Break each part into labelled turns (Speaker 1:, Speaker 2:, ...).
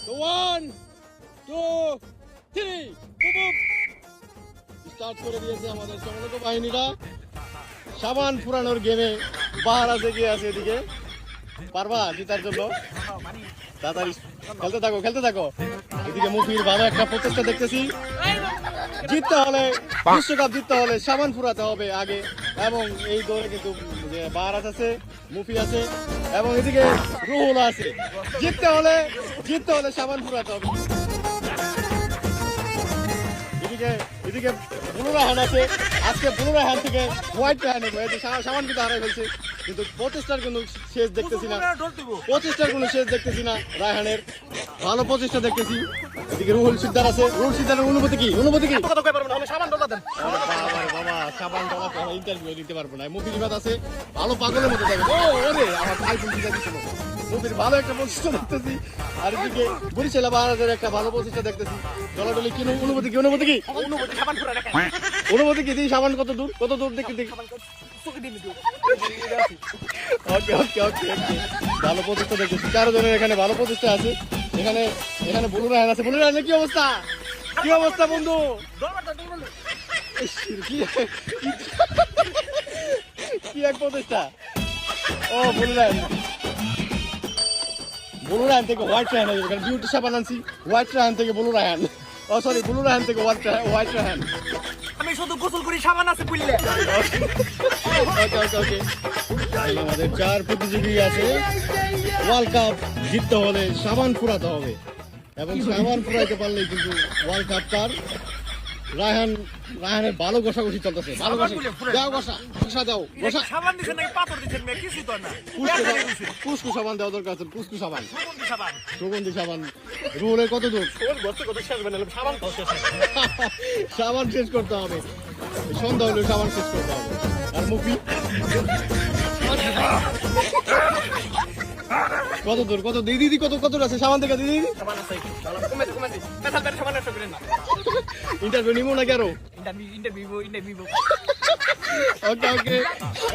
Speaker 1: তো 1 2 3 স্টার্ট করে দিয়েছে আমাদের সমন্বিত বাহিনীরা। সাবান ফুরানোর গেমে বাহারা জেগে আছে এদিকে। পারবা জিতার জন্য? তাড়াতাড়ি খেলতে থাকো। এদিকে মুফির ভালো একটা প্রচেষ্টা দেখতেছি। জিততে হলে, বিশ্বকাপ জিততে হলে সাবান ফুরাতে হবে আগে। এবং এই দৌড়ে কিন্তু বাহারাজ আছে, মুফি আছে এবং এদিকে রুহুল আছে। জিততে হলে সাবান ফুরাতে হবে। এদিকে ব্লু রায়হান আছে। আজকে ব্লু রায়হান থেকে হোয়াইট রায়হানে সাবান কিন্তু হারাই ফেলছে, কিন্তু প্রচেষ্টার কোনো শেষ দেখতেছি না। রায়হানের ভালো প্রচেষ্টা দেখতেছি। এদিকে রুহুল সিদ্দার আছে। রুহুল সিদ্দারের অনুভূতি কি? বাবা সাবান ডলাতে ইন্টারভিউ দিতে পারবো না। মুফির বাদ আছে, ভালো পাগলের মতো দেখে। আমার ভাই বোন দিছিল। মুফির ভালো একটা প্রচেষ্টা দেখতেছি। আর এদিকে বরিশাল বাহারাজের একটা ভালো প্রচেষ্টা দেখতেছি। ডলাডলি কি অনুভূতি কি? অনুভূতি কি? দিই সাবান কত দূর দেখি। ওকে ভালো প্রচেষ্টা দেখতেছি। 4 জনের এখানে ভালো প্রচেষ্টা আছে। এখানে ব্লু রায়হান আছে। ব্লু রায়হানের কি অবস্থা বন্ধু? কি এক প্রচেষ্টা। ও ব্লু রায়হান থেকে হোয়াইট রায়হান, এখানে বিউটি সাবান আনছি। হোয়াইট রায়হান থেকে ব্লু রায়হান, ব্লু রায়হান থেকে হোয়াইট রায়হান।
Speaker 2: আমি শুধু গোসল করি, সাবান আছে বুঝলে।
Speaker 1: ওকে আমাদের 4 প্রতিযোগী আছে। ওয়ার্ল্ড কাপ জিততে হলে সাবান ফুরাতে হবে এবং সাবান ফুরাইতে পারলেই কিন্তু ওয়ার্ল্ড কাপ তার। রায়হানের ভালো ঘষাঘষি চলতেছে। ভালো ঘষা দাও।
Speaker 2: সাবান দিছেন নাকি পাথর দিছেন? কিছু তো না।
Speaker 1: কুসকু সাবান দেওয়া দরকার আছে। কুসকু সাবান, সুগন্ধি সাবান। রুহুলের কত দূর? সাবান শেষ করতে হবে। সন্ধ্যা হলে সাবান শেষ করতে হবে। আর মুফি কত দূর? দিদি কত আছে সাবান থেকে? দিদি ইন্টারভিউ নিবো নাকি আরো?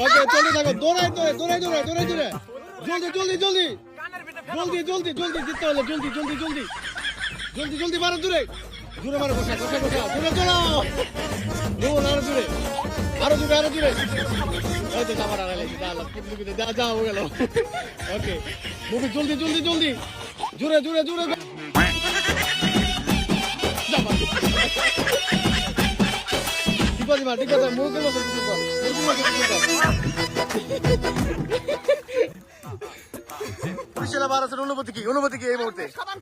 Speaker 1: ওকে চলে থাকো। দৌড়াই জলদি জিততে হলে জলদি মারো। জোরে মারো। ঘষা জোরে চলাও। আরো জোরে এই তো সাবান আড়াই যাও গেল। ওকে মুভি জলদি জোরে ঠিক আছে মুরগির মতো অনুভূতি কি এই মুহূর্তে?